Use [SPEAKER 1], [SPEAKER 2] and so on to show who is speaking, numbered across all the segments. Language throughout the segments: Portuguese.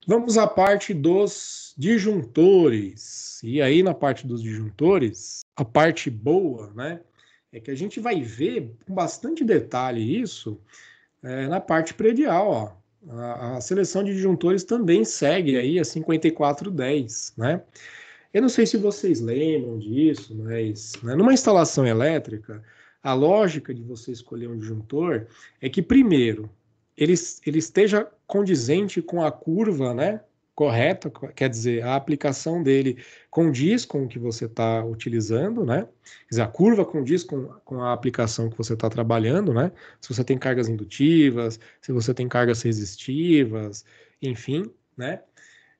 [SPEAKER 1] Vamos à parte dos disjuntores. E aí, na parte dos disjuntores, a parte boa, né, é que a gente vai ver com bastante detalhe isso na parte predial, ó. A seleção de disjuntores também segue aí a 5410, né? Eu não sei se vocês lembram disso, mas né, numa instalação elétrica, a lógica de você escolher um disjuntor é que, primeiro, ele esteja condizente com a curva, né, correta, quer dizer, a aplicação dele condiz com o que você está utilizando, né? Quer dizer, a curva condiz com a aplicação que você está trabalhando, né? Se você tem cargas indutivas, se você tem cargas resistivas, enfim, né?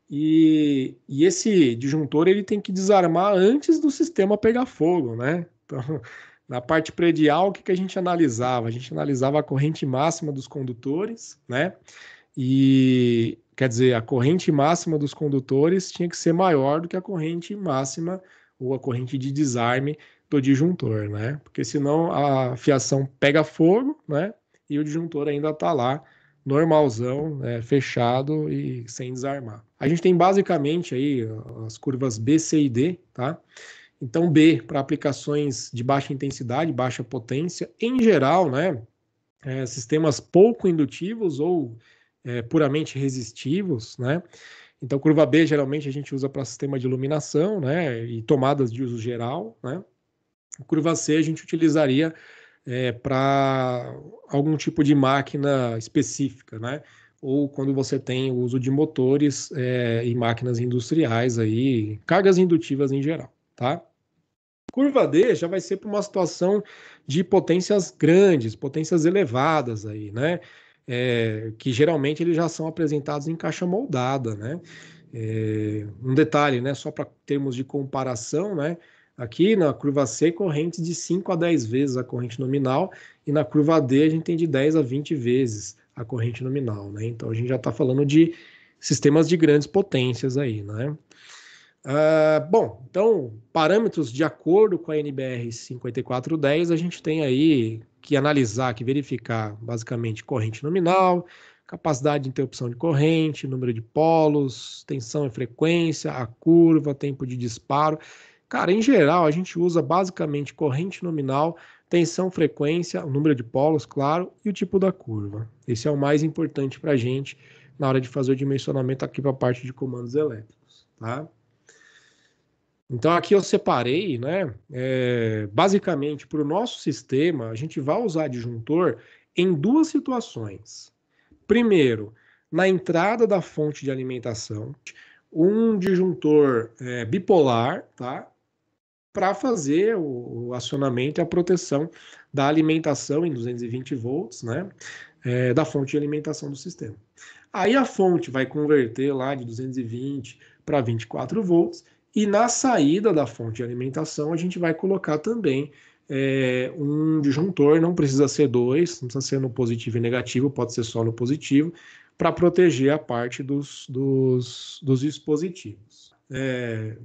[SPEAKER 1] E esse disjuntor ele tem que desarmar antes do sistema pegar fogo, né? Então, na parte predial, o que a gente analisava? A gente analisava a corrente máxima dos condutores, né? E quer dizer, a corrente máxima dos condutores tinha que ser maior do que a corrente máxima ou a corrente de desarme do disjuntor, né? Porque senão a fiação pega fogo, né? E o disjuntor ainda está lá normalzão, né, fechado e sem desarmar. A gente tem basicamente aí as curvas B, C e D, tá? Então B para aplicações de baixa intensidade, baixa potência, em geral, né, sistemas pouco indutivos ou puramente resistivos, né? Então curva B geralmente a gente usa para sistema de iluminação, né, e tomadas de uso geral, né? Curva C a gente utilizaria para algum tipo de máquina específica, né? Ou quando você tem o uso de motores e máquinas industriais aí, cargas indutivas em geral, tá? Curva D já vai ser para uma situação de potências grandes, potências elevadas aí, né? Que geralmente eles já são apresentados em caixa moldada, né? Um detalhe, né? Só para termos de comparação, né? Aqui na curva C, correntes de 5 a 10 vezes a corrente nominal, e na curva D a gente tem de 10 a 20 vezes a corrente nominal, né? Então a gente já está falando de sistemas de grandes potências aí, né? Bom, então, parâmetros de acordo com a NBR 5410, a gente tem aí que analisar, que verificar basicamente corrente nominal, capacidade de interrupção de corrente, número de polos, tensão e frequência, a curva, tempo de disparo. Cara, em geral, a gente usa basicamente corrente nominal, tensão, frequência, o número de polos, claro, e o tipo da curva. Esse é o mais importante para a gente na hora de fazer o dimensionamento aqui para a parte de comandos elétricos, tá? Então aqui eu separei, né? Basicamente, para o nosso sistema, a gente vai usar disjuntor em duas situações. Primeiro, na entrada da fonte de alimentação, um disjuntor bipolar, tá? Para fazer o acionamento e a proteção da alimentação em 220 volts, né? Da fonte de alimentação do sistema. Aí a fonte vai converter lá de 220 para 24 volts, e na saída da fonte de alimentação a gente vai colocar também um disjuntor, não precisa ser dois, não precisa ser no positivo e negativo, pode ser só no positivo, para proteger a parte dos dispositivos.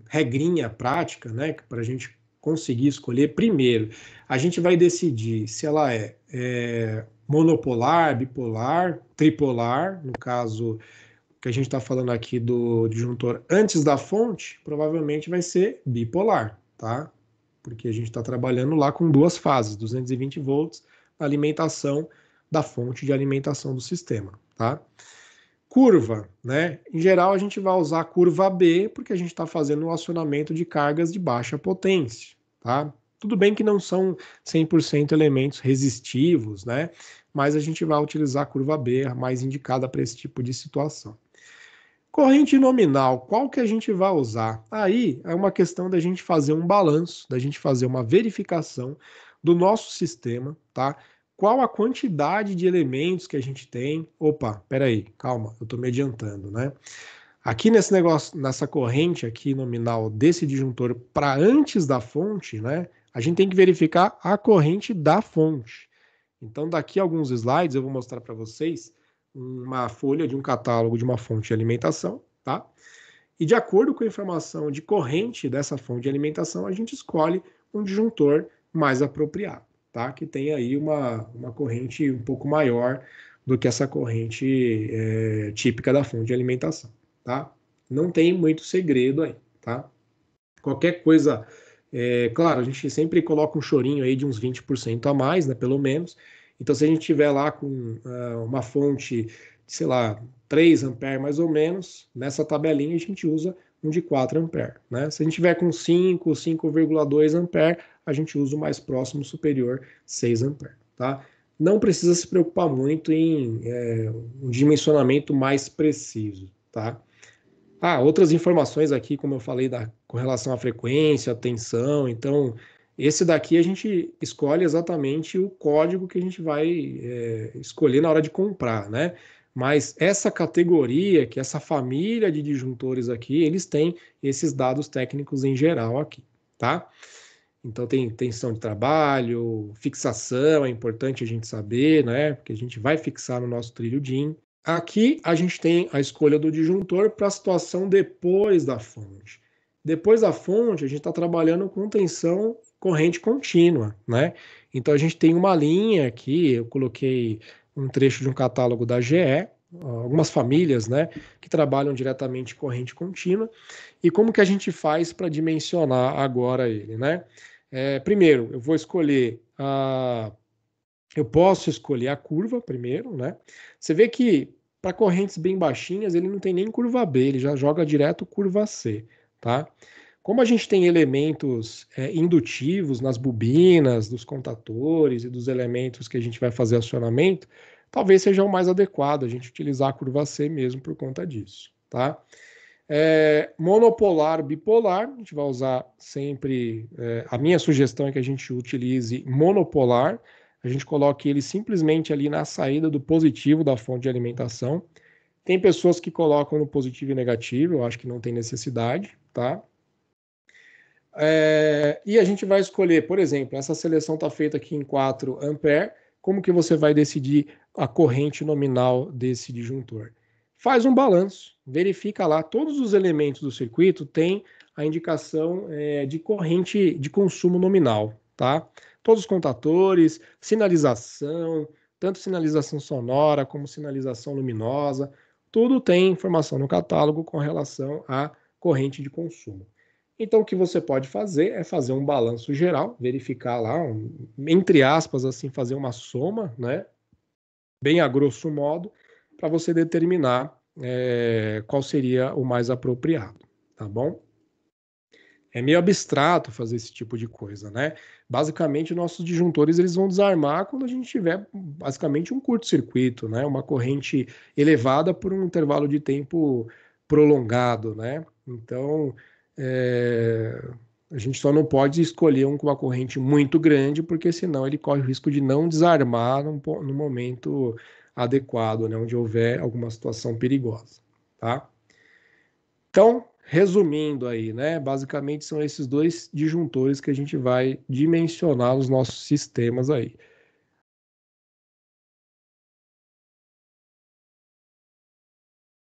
[SPEAKER 1] Regrinha prática, né, para a gente conseguir escolher, primeiro, a gente vai decidir se ela é monopolar, bipolar, tripolar, no caso que a gente está falando aqui do disjuntor antes da fonte, provavelmente vai ser bipolar, tá? Porque a gente está trabalhando lá com duas fases, 220 volts, alimentação da fonte de alimentação do sistema, tá? Curva, né? Em geral, a gente vai usar a curva B, porque a gente está fazendo um acionamento de cargas de baixa potência, tá? Tudo bem que não são 100% elementos resistivos, né? Mas a gente vai utilizar a curva B, a mais indicada para esse tipo de situação. Corrente nominal, qual que a gente vai usar? Aí é uma questão da gente fazer um balanço, da gente fazer uma verificação do nosso sistema, tá? Qual a quantidade de elementos que a gente tem? Opa, peraí, calma, eu estou me adiantando, né? Aqui nesse negócio, nessa corrente aqui nominal desse disjuntor para antes da fonte, né? A gente tem que verificar a corrente da fonte. Então, daqui a alguns slides eu vou mostrar para vocês uma folha de um catálogo de uma fonte de alimentação, tá? E de acordo com a informação de corrente dessa fonte de alimentação, a gente escolhe um disjuntor mais apropriado, tá? Que tem aí uma corrente um pouco maior do que essa corrente típica da fonte de alimentação. tá? Não tem muito segredo aí, tá? Qualquer coisa, claro, a gente sempre coloca um chorinho aí de uns 20% a mais, né, pelo menos. Então, se a gente tiver lá com uma fonte, sei lá, 3 amperes mais ou menos, nessa tabelinha a gente usa um de 4 amperes, né? Se a gente tiver com 5, 5,2 amperes, a gente usa o mais próximo superior, 6 amperes, tá? Não precisa se preocupar muito em um dimensionamento mais preciso, tá? Outras informações aqui, como eu falei, com relação à frequência, à tensão. Então, esse daqui a gente escolhe exatamente o código que a gente vai escolher na hora de comprar, né? Mas essa categoria, que essa família de disjuntores aqui, eles têm esses dados técnicos em geral aqui, tá? Então tem tensão de trabalho, fixação, é importante a gente saber, né? Porque a gente vai fixar no nosso trilho DIN. Aqui a gente tem a escolha do disjuntor para a situação depois da fonte. Depois da fonte, a gente está trabalhando com tensão corrente contínua, né? Então a gente tem uma linha aqui, eu coloquei um trecho de um catálogo da GE, algumas famílias, né, que trabalham diretamente corrente contínua. E como que a gente faz para dimensionar agora ele, né? Primeiro, eu vou escolher eu posso escolher a curva primeiro, né? Você vê que para correntes bem baixinhas ele não tem nem curva B, ele já joga direto curva C, tá? Como a gente tem elementos indutivos nas bobinas, dos contatores e dos elementos que a gente vai fazer acionamento, talvez seja o mais adequado a gente utilizar a curva C mesmo por conta disso, tá? Monopolar, bipolar, a gente vai usar sempre. A minha sugestão é que a gente utilize monopolar, a gente coloque ele simplesmente ali na saída do positivo da fonte de alimentação. Tem pessoas que colocam no positivo e negativo, eu acho que não tem necessidade, tá? E a gente vai escolher, por exemplo, essa seleção está feita aqui em 4 ampere, como que você vai decidir a corrente nominal desse disjuntor? Faz um balanço, verifica lá, todos os elementos do circuito têm a indicação de corrente de consumo nominal, tá? Todos os contatores, sinalização, tanto sinalização sonora como sinalização luminosa, tudo tem informação no catálogo com relação à corrente de consumo. Então, o que você pode fazer é fazer um balanço geral, verificar lá, entre aspas, assim, fazer uma soma, né? Bem a grosso modo, para você determinar qual seria o mais apropriado, tá bom? É meio abstrato fazer esse tipo de coisa, né? Basicamente, nossos disjuntores eles vão desarmar quando a gente tiver basicamente um curto-circuito, né? Uma corrente elevada por um intervalo de tempo prolongado, né? Então, a gente só não pode escolher um com uma corrente muito grande, porque senão ele corre o risco de não desarmar no momento adequado, né? Onde houver alguma situação perigosa, tá? Então, resumindo aí, né? Basicamente são esses dois disjuntores que a gente vai dimensionar os nossos sistemas aí.